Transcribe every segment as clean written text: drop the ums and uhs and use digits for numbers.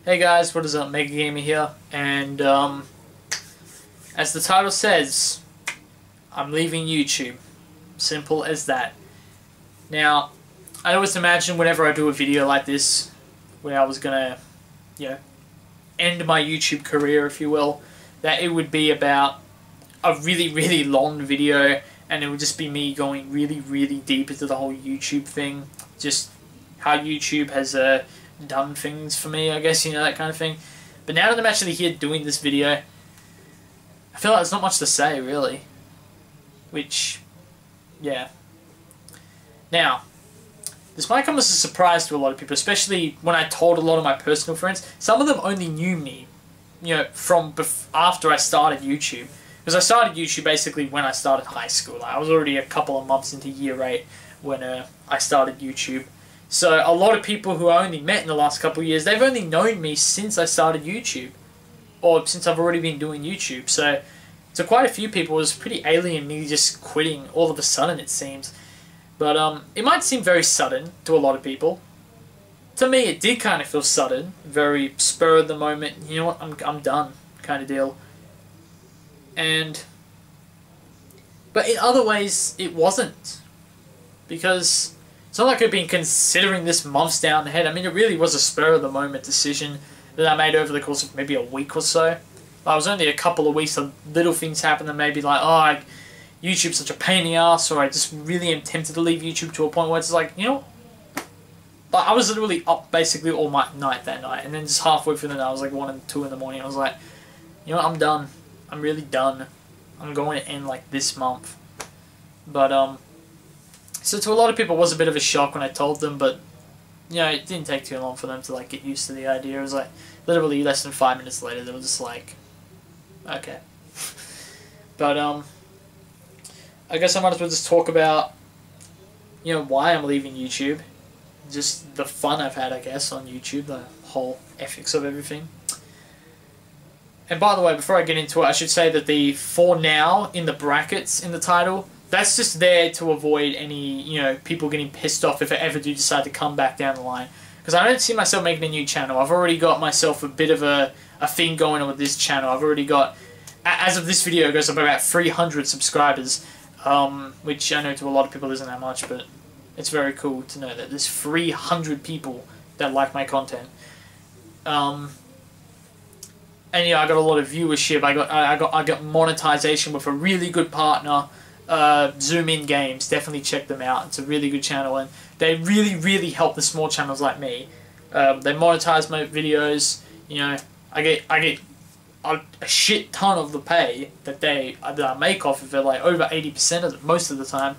Hey guys, what is up? MegaGamer here, and as the title says, I'm leaving YouTube. Simple as that. Now, I always imagine whenever I do a video like this, where I was gonna, end my YouTube career, if you will, that it would be about a really long video, and it would just be me going really deep into the whole YouTube thing, just how YouTube has done things for me, I guess, that kind of thing. But now that I'm actually here doing this video, I feel like there's not much to say, really. Which, yeah. Now, this might come as a surprise to a lot of people, especially when I told a lot of my personal friends. Some of them only knew me, from after I started YouTube. Because I started YouTube basically when I started high school. Like, I was already a couple of months into year 8 when I started YouTube. So a lot of people who I only met in the last couple of years, they've only known me since I started YouTube. Or since I've already been doing YouTube. So to quite a few people, it was pretty alien me just quitting all of a sudden, it seems. But it might seem very sudden to a lot of people. To me, it did kind of feel sudden. Very spur of the moment. You know what, I'm done kind of deal. But in other ways, it wasn't. Because it's not like I've been considering this months down the head. I mean, it really was a spur-of-the-moment decision that I made over the course of maybe a week or so. I was only a couple of weeks of little things happened and maybe like, oh, YouTube's such a pain in the ass, or I just really am tempted to leave YouTube to a point where it's like, But I was literally up basically all night that night, and then just halfway through the night, I was like 1 and 2 in the morning, I was like, I'm done. I'm really done. I'm going to end like this month. But, so to a lot of people it was a bit of a shock when I told them, but it didn't take too long for them to like get used to the idea. It was like literally less than 5 minutes later they were just like, okay. But I guess I might as well just talk about why I'm leaving YouTube. Just the fun I've had, I guess, on YouTube, the whole ethics of everything. And by the way, before I get into it, I should say that the "for now" in the brackets in the title, that's just there to avoid any, people getting pissed off if I ever do decide to come back down the line. Because I don't see myself making a new channel. I've already got myself a bit of a thing going on with this channel. I've already got, as of this video, it goes up about 300 subscribers, which I know to a lot of people isn't that much, but it's very cool to know that there's 300 people that like my content. And I got a lot of viewership. I got monetization with a really good partner. Zoom In Games, definitely check them out. It's a really good channel, and they really help the small channels like me. They monetize my videos. I get a shit ton of the pay that I make off of it, like over 80% of it, most of the time.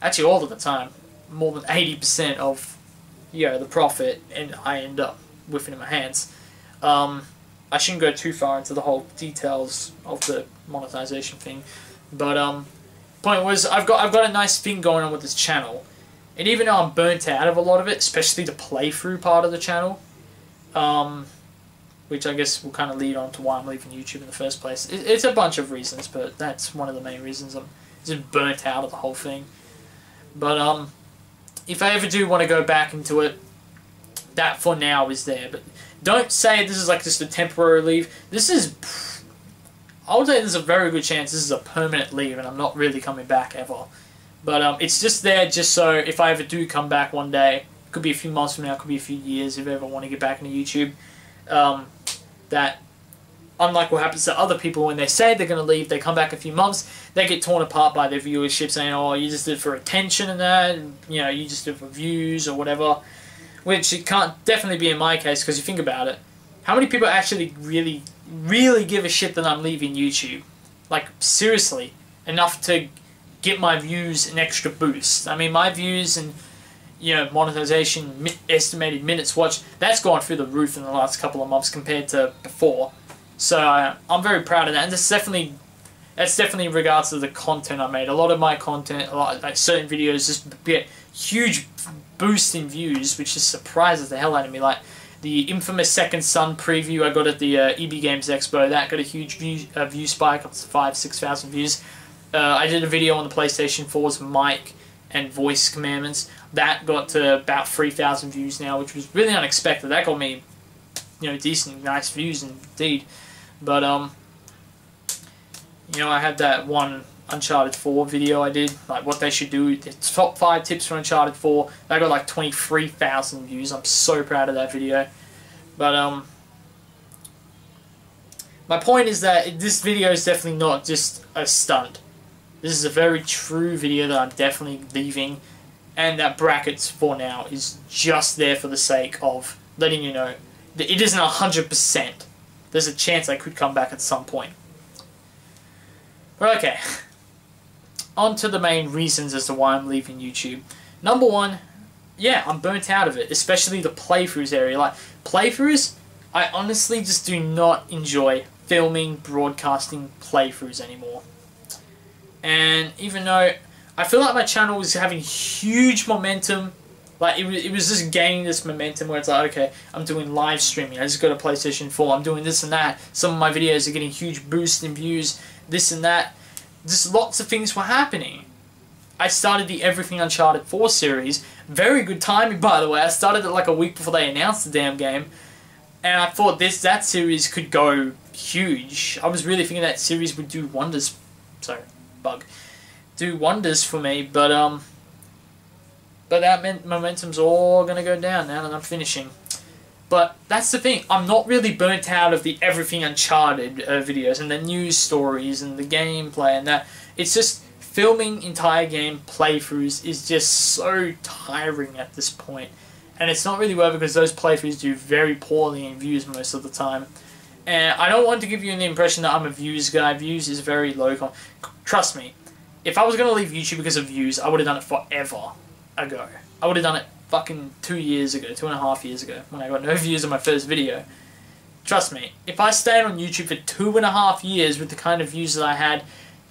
Actually, all of the time, more than 80% of the profit, and I end up with it in my hands. I shouldn't go too far into the whole details of the monetization thing, but point was, I've got a nice thing going on with this channel, and even though I'm burnt out of a lot of it, especially the playthrough part of the channel, which I guess will kind of lead on to why I'm leaving YouTube in the first place. It's a bunch of reasons, but that's one of the main reasons. I'm just burnt out of the whole thing. But if I ever do want to go back into it, that "for now" is there. But don't say this is like just a temporary leave. This is, I would say there's a very good chance this is a permanent leave and I'm not really coming back ever. But it's just there just so if I ever do come back one day, it could be a few months from now, it could be a few years, if I ever want to get back into YouTube, that unlike what happens to other people when they say they're going to leave, they come back a few months, they get torn apart by their viewership saying, oh, you just did it for attention and that, and, you just did it for views or whatever. Which it can't definitely be in my case, because you think about it, how many people actually really give a shit that I'm leaving YouTube? Like, seriously, enough to get my views an extra boost. I mean, my views and, monetization, estimated minutes watched, that's gone through the roof in the last couple of months compared to before. So I'm very proud of that, and that's definitely in regards to the content I made. A lot of my content, like certain videos, just get huge boost in views, which just surprises the hell out of me. Like the infamous Second Son preview I got at the EB Games Expo, that got a huge view spike, up to 5,000–6,000 views. I did a video on the PlayStation 4's mic and voice commandments. That got to about 3,000 views now, which was really unexpected. That got me decent, nice views indeed. But I had that one Uncharted 4 video I did, like what they should do. It's top 5 tips for Uncharted 4. That got like 23,000 views. I'm so proud of that video. But my point is that this video is definitely not just a stunt. This is a very true video that I'm definitely leaving, and that brackets for now is just there for the sake of letting you know that it isn't 100%. There's a chance I could come back at some point. But okay, on to the main reasons as to why I'm leaving YouTube. Number one, yeah, I'm burnt out of it, especially the playthroughs area. Like, playthroughs, I honestly just do not enjoy filming, broadcasting playthroughs anymore. And even though I feel like my channel was having huge momentum, like it was just gaining this momentum where it's like, okay, I'm doing live streaming, I just got a PlayStation 4, I'm doing this and that, some of my videos are getting huge boosts in views, this and that, just lots of things were happening. I started the Everything Uncharted 4 series, very good timing by the way. I started it like a week before they announced the damn game, and I thought that series could go huge. I was really thinking that series would do wonders, do wonders for me, but that momentum's all gonna go down now that I'm finishing. But that's the thing, I'm not really burnt out of the Everything Uncharted videos and the news stories and the gameplay and that. It's just filming entire game playthroughs is just so tiring at this point. And it's not really worth it because those playthroughs do very poorly in views most of the time. And I don't want to give you the impression that I'm a views guy. Views is very low. Trust me, if I was going to leave YouTube because of views, I would have done it forever ago. I would have done it fucking 2 years ago, 2.5 years ago, when I got no views on my first video. Trust me, if I stayed on YouTube for 2.5 years with the kind of views that I had,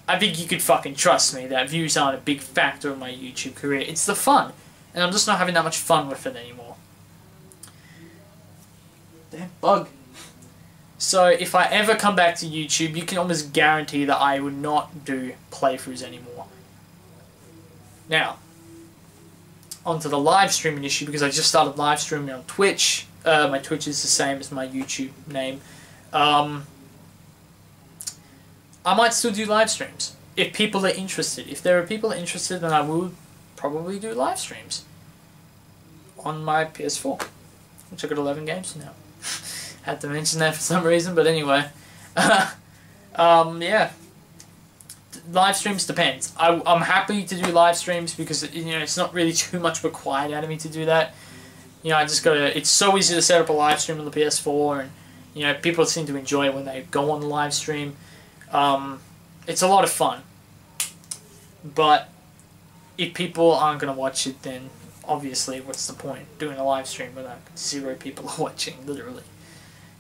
I think you could fucking trust me that views aren't a big factor in my YouTube career. It's the fun, and I'm just not having that much fun with it anymore. Damn bug. So if I ever come back to YouTube, you can almost guarantee that I would not do playthroughs anymore. Now, onto the live streaming issue, because I just started live streaming on Twitch. My Twitch is the same as my YouTube name. I might still do live streams if people are interested. If there are people interested, then I will probably do live streams on my PS4, which I got 11 games now. Had to mention that for some reason, but anyway. Yeah. Live streams depends. I'm happy to do live streams because it's not really too much required out of me to do that. I just gotta. It's so easy to set up a live stream on the PS4, and people seem to enjoy it when they go on the live stream. It's a lot of fun. But if people aren't gonna watch it, then obviously, what's the point doing a live stream when 0 people are watching, literally?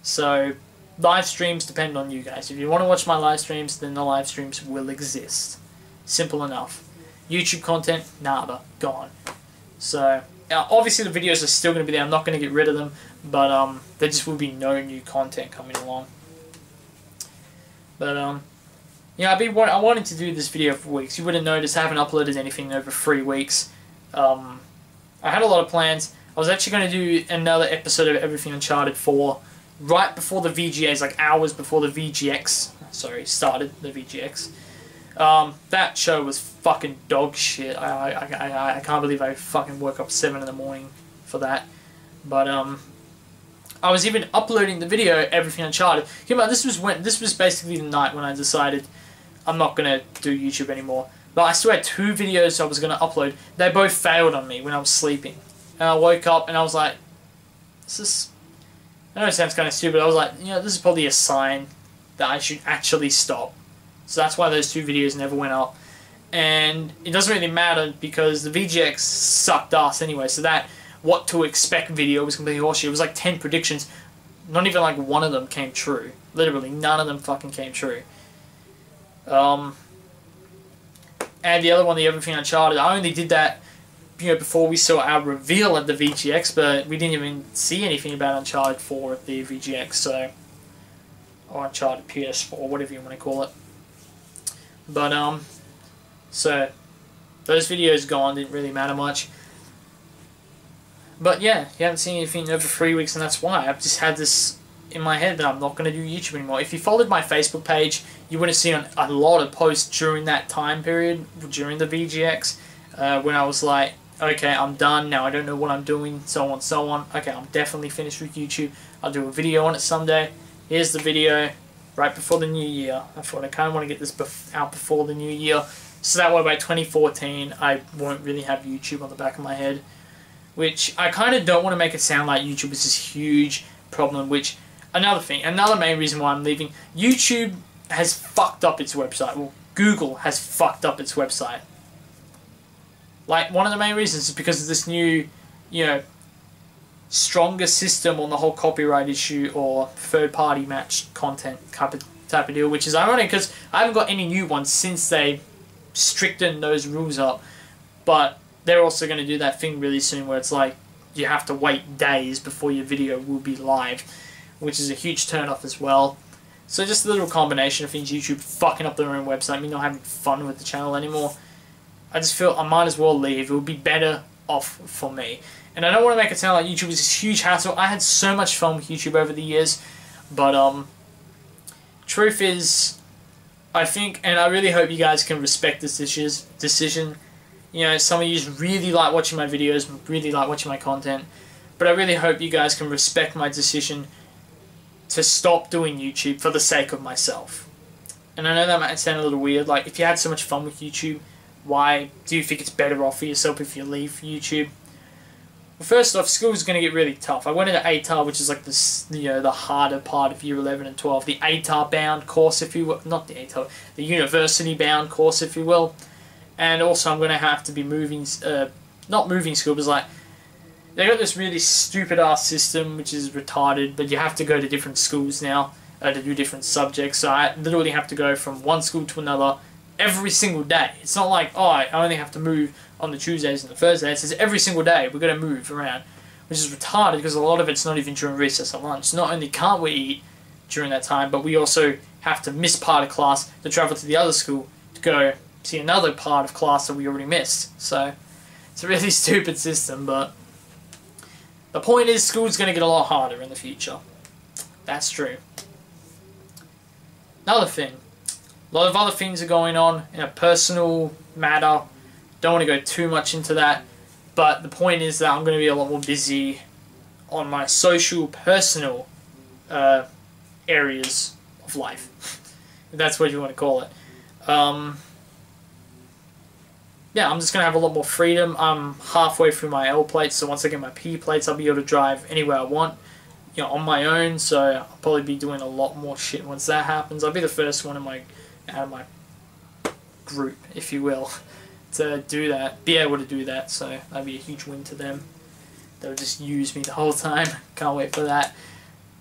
So, live streams depend on you guys. If you want to watch my live streams, then the live streams will exist. Simple enough. YouTube content, nada, gone. So, obviously the videos are still going to be there. I'm not going to get rid of them, but there just will be no new content coming along. But I wanted to do this video for weeks. You would have noticed I haven't uploaded anything in over 3 weeks. I had a lot of plans. I was actually going to do another episode of Everything Uncharted 4 right before the VGAs, like hours before the VGX. Sorry, started the VGX. That show was fucking dog shit. I can't believe I fucking woke up 7 in the morning for that. But I was even uploading the video Everything Uncharted. This was basically the night when I decided I'm not gonna do YouTube anymore. But I still had 2 videos I was gonna upload. They both failed on me when I was sleeping. And I woke up and I was like, I know it sounds kind of stupid. I was like, this is probably a sign that I should actually stop. So that's why those 2 videos never went up. And it doesn't really matter because the VGX sucked ass anyway. So that what to expect video was completely horseshit. It was like 10 predictions. Not even like one of them came true. Literally, none of them fucking came true. And the other one, the Everything Uncharted, I only did that before we saw our reveal at the VGX, but we didn't even see anything about Uncharted 4 at the VGX, so, or Uncharted PS4, whatever you want to call it. But, so, those videos gone, didn't really matter much. But yeah, you haven't seen anything in over 3 weeks, and that's why. I've just had this in my head that I'm not going to do YouTube anymore. If you followed my Facebook page, you would have seen a lot of posts during that time period, during the VGX, when I was like, okay, I'm done now, I don't know what I'm doing, so on, so on. Okay, I'm definitely finished with YouTube. I'll do a video on it someday. Here's the video right before the new year. I thought I kind of want to get this out before the new year, so that way by 2014 I won't really have YouTube on the back of my head. Which I kind of don't want to make it sound like YouTube is this huge problem, which, another main reason why I'm leaving, YouTube has fucked up its website. Well, Google has fucked up its website. Like, one of the main reasons is because of this new, you know, stronger system on the whole copyright issue or third-party matched content type of deal, which is ironic because I haven't got any new ones since they strictened those rules up. But they're also going to do that thing really soon where it's like you have to wait days before your video will be live, which is a huge turn-off as well. So just a little combination of things, YouTube fucking up their own website, me not having fun with the channel anymore. I just feel I might as well leave. It would be better off for me. And I don't want to make it sound like YouTube is this huge hassle. I had so much fun with YouTube over the years. But, truth is, I think, and I really hope you guys can respect this decision. You know, some of you really like watching my videos, really like watching my content. But I really hope you guys can respect my decision to stop doing YouTube for the sake of myself. And I know that might sound a little weird. Like, if you had so much fun with YouTube, why do you think it's better off for yourself if you leave YouTube? Well, first off, school's going to get really tough. I went into ATAR, which is like this, you know, the harder part of year 11 and 12, the ATAR-bound course, if you will, not the ATAR, the university-bound course, if you will. And also, I'm going to have to be moving, not moving school, but it's like, they got this really stupid-ass system, which is retarded, but you have to go to different schools now to do different subjects. So I literally have to go from one school to another every single day. It's not like, oh, I only have to move on the Tuesdays and the Thursdays. It's every single day we're going to move around, which is retarded because a lot of it's not even during recess or lunch. Not only can't we eat during that time, but we also have to miss part of class to travel to the other school to go see another part of class that we already missed. So it's a really stupid system, but the point is school's going to get a lot harder in the future. That's true. Another thing. A lot of other things are going on in a personal matter. Don't want to go too much into that. But the point is that I'm going to be a lot more busy on my social, personal areas of life. If that's what you want to call it. Yeah, I'm just going to have a lot more freedom. I'm halfway through my L plates, so once I get my P plates, I'll be able to drive anywhere I want, you know, on my own. So I'll probably be doing a lot more shit once that happens. I'll be the first one out of my group, if you will, to do that, be able to do that. So that'd be a huge win to them. They'll just use me the whole time. Can't wait for that.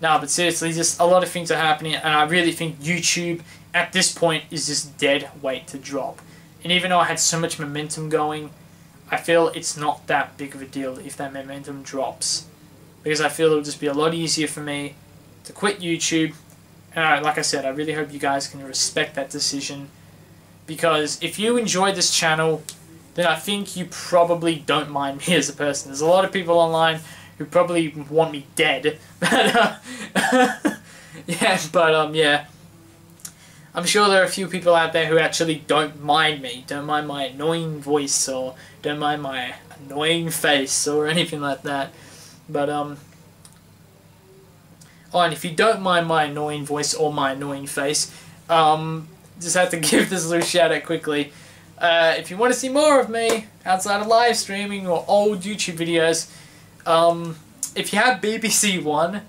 No, but seriously, just a lot of things are happening, and I really think YouTube at this point is just dead weight to drop. And even though I had so much momentum going, I feel it's not that big of a deal if that momentum drops. Because I feel it'll just be a lot easier for me to quit YouTube. And like I said, I really hope you guys can respect that decision. Because if you enjoy this channel, then I think you probably don't mind me as a person. There's a lot of people online who probably want me dead. Yeah. I'm sure there are a few people out there who actually don't mind me, don't mind my annoying voice, or don't mind my annoying face, or anything like that. But, oh, and if you don't mind my annoying voice or my annoying face, just have to give this little shout out quickly. If you want to see more of me outside of live streaming or old YouTube videos, if you have BBC One,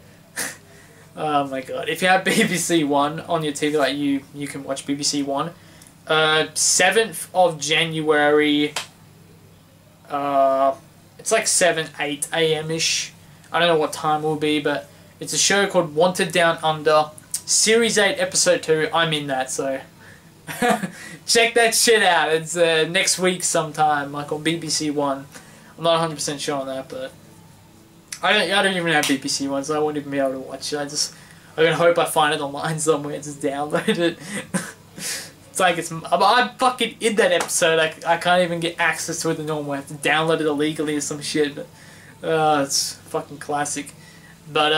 oh my god, if you have BBC One on your TV, like you can watch BBC One. 7th of January, it's like 7, 8 AM-ish. I don't know what time it will be, but it's a show called Wanted Down Under. Series 8, Episode 2, I'm in that, so check that shit out. It's next week sometime, like on BBC One. I'm not 100% sure on that, but I don't even have BBC One, so I won't even be able to watch it. I can hope I find it online somewhere and just download it. It's like I'm fucking in that episode. I can't even get access to it the normal way. I have to download it illegally or some shit. But it's fucking classic. But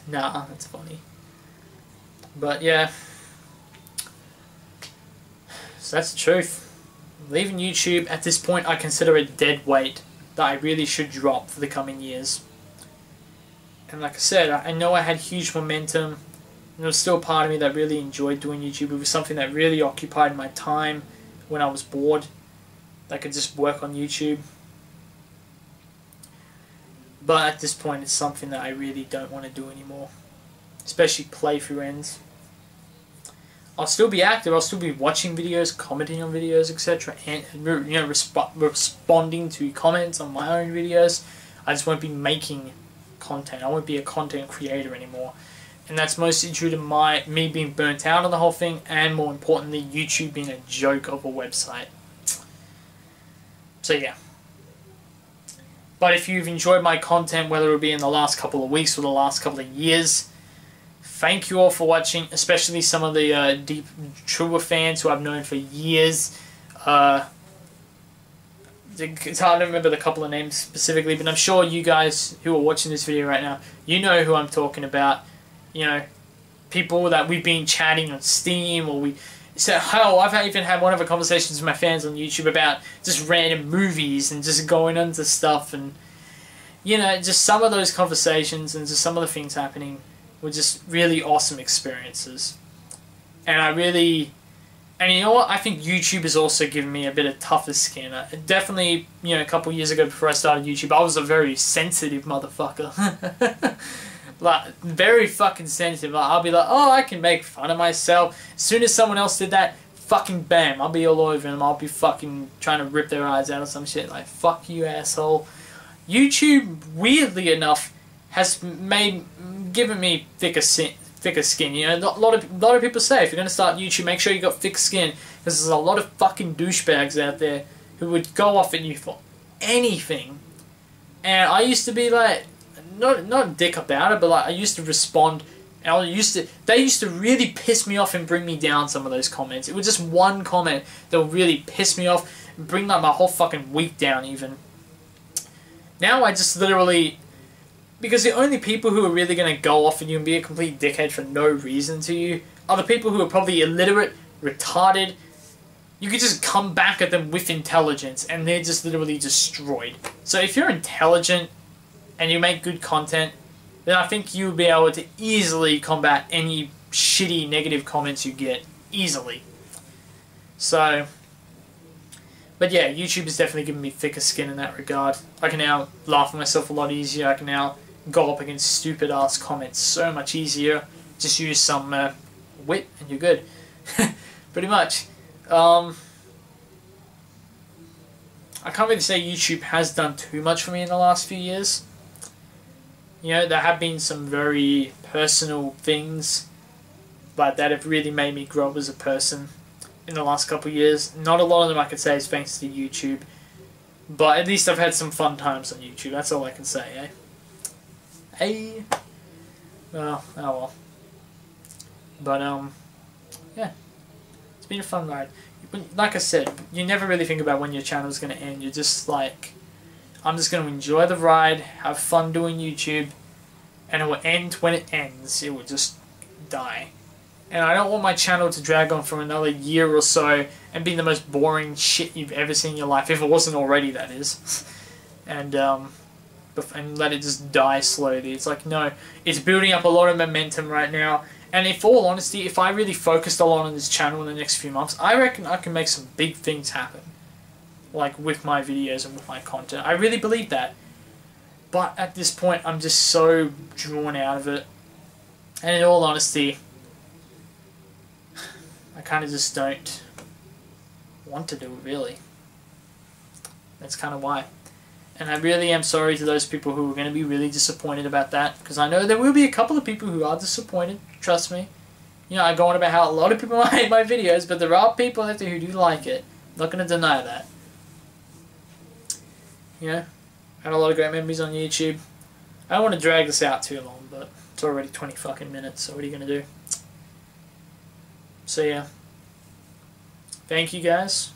Nah, that's funny. But yeah, so that's the truth. Leaving YouTube at this point, I consider a dead weight that I really should drop for the coming years. And like I said, I know I had huge momentum, and there was still a part of me that really enjoyed doing YouTube. It was something that really occupied my time when I was bored. I could just work on YouTube. But at this point, it's something that I really don't want to do anymore. Especially playthrough ends. I'll still be active, I'll still be watching videos, commenting on videos, etc. And, you know, responding to comments on my own videos. I just won't be making content. I won't be a content creator anymore. And that's mostly due to me being burnt out on the whole thing, and more importantly, YouTube being a joke of a website. So yeah. But if you've enjoyed my content, whether it be in the last couple of weeks or the last couple of years, thank you all for watching, especially some of the deep, truer fans who I've known for years. It's hard to remember the couple of names specifically, but I'm sure you guys who are watching this video right now, you know who I'm talking about. You know, people that we've been chatting on Steam, or hell, I've even had one of the conversations with my fans on YouTube about just random movies and just going into stuff, and you know, just some of those conversations and just some of the things happening were just really awesome experiences. And you know what, I think YouTube has also given me a bit of tougher skin. Definitely, you know, a couple years ago before I started YouTube, I was a very sensitive motherfucker. Like, very fucking sensitive. Like, I'll be like, oh, I can make fun of myself. As soon as someone else did that, fucking bam, I'll be all over them. I'll be fucking trying to rip their eyes out or some shit. Like, fuck you, asshole. YouTube, weirdly enough, has given me thicker skin. You know, a lot of people say if you're gonna start YouTube, make sure you got thick skin, because there's a lot of fucking douchebags out there who would go off at you for anything. And I used to be like, not a dick about it, but like I used to respond, and they used to really piss me off and bring me down. Some of those comments, it was just one comment that would really piss me off and bring like my whole fucking week down. Even now, I just literally, because the only people who are really going to go off at you and be a complete dickhead for no reason to you are the people who are probably illiterate, retarded. You could just come back at them with intelligence and they're just literally destroyed. So if you're intelligent and you make good content, then I think you'll be able to easily combat any shitty negative comments you get easily. So, but yeah, YouTube has definitely given me thicker skin in that regard. I can now laugh at myself a lot easier. I can now go up against stupid ass comments so much easier. Just use some wit and you're good. Pretty much. I can't really say YouTube has done too much for me in the last few years. You know, there have been some very personal things, but that have really made me grow as a person in the last couple of years. Not a lot of them I could say is thanks to YouTube, but at least I've had some fun times on YouTube. That's all I can say, eh? Hey. Well, oh well. But, yeah. It's been a fun ride. Like I said, you never really think about when your channel's going to end. You're just like, I'm just going to enjoy the ride, have fun doing YouTube, and it will end when it ends. It will just die. And I don't want my channel to drag on for another year or so and be the most boring shit you've ever seen in your life, if it wasn't already, that is. And let it just die slowly. It's like, no, it's building up a lot of momentum right now. And in all honesty, if I really focused a lot on this channel in the next few months, I reckon I can make some big things happen. Like with my videos and with my content. I really believe that. But at this point, I'm just so drawn out of it. And in all honesty, I kind of just don't want to do it, really. That's kind of why. And I really am sorry to those people who are going to be really disappointed about that, because I know there will be a couple of people who are disappointed, trust me. You know, I go on about how a lot of people hate my videos, but there are people out there who do like it. I'm not going to deny that. You know, I had a lot of great memories on YouTube. I don't want to drag this out too long, but it's already 20 fucking minutes, so what are you going to do? So yeah. Thank you guys.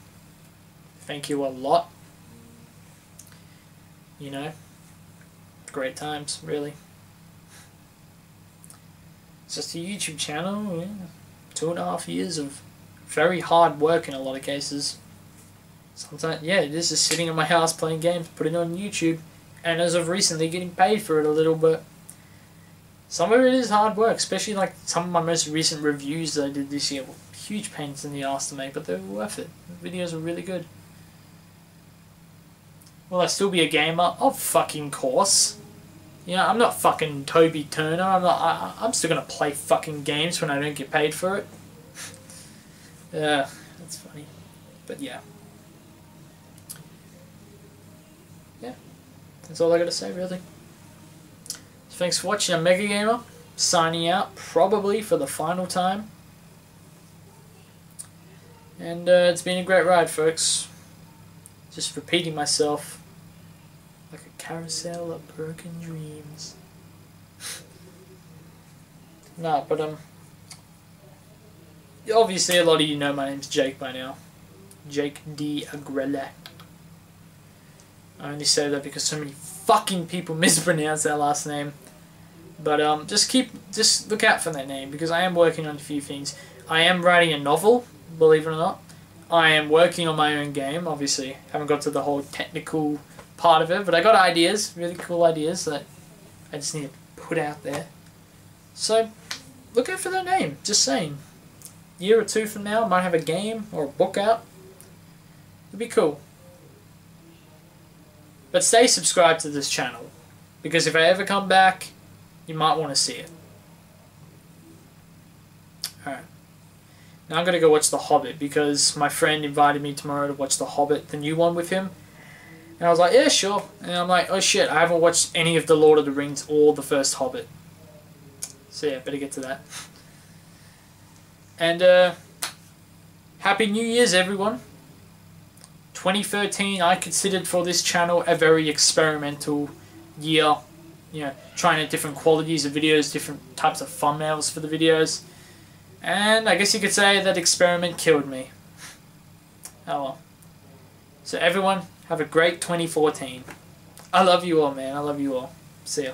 Thank you a lot. You know, great times, really. It's just a YouTube channel, yeah. 2.5 years of very hard work in a lot of cases. Sometimes, yeah, it is just sitting in my house playing games, putting it on YouTube, and as of recently getting paid for it a little bit. Some of it is hard work, especially like some of my most recent reviews that I did this year were huge pains in the ass to make, but they were worth it. The videos were really good. Will I still be a gamer? Of fucking course. You know, I'm not fucking Toby Turner. I'm still gonna play fucking games when I don't get paid for it. Yeah, that's funny. But yeah. Yeah. That's all I gotta say, really. So thanks for watching. I'm MegaGamer. Signing out, probably for the final time. And it's been a great ride, folks. Just repeating myself. Like a carousel of broken dreams. Nah, but obviously a lot of you know my name's Jake by now. Jake D. Agrella. I only say that because so many fucking people mispronounce that last name. But just look out for that name, because I am working on a few things. I am writing a novel, believe it or not. I am working on my own game, obviously. Haven't got to the whole technical part of it, but I got ideas, really cool ideas that I just need to put out there. So, look out for that name, just saying. Year or two from now, I might have a game or a book out. It'd be cool. But stay subscribed to this channel, because if I ever come back, you might want to see it. Alright. Now I'm going to go watch The Hobbit, because my friend invited me tomorrow to watch The Hobbit, the new one with him. And I was like, yeah, sure. And I'm like, oh shit, I haven't watched any of The Lord of the Rings or the first Hobbit. So yeah, better get to that. And Happy New Year's, everyone. 2013, I considered for this channel a very experimental year. You know, trying out different qualities of videos, different types of thumbnails for the videos. And I guess you could say that experiment killed me. Oh well. So everyone, have a great 2014. I love you all, man. I love you all. See ya.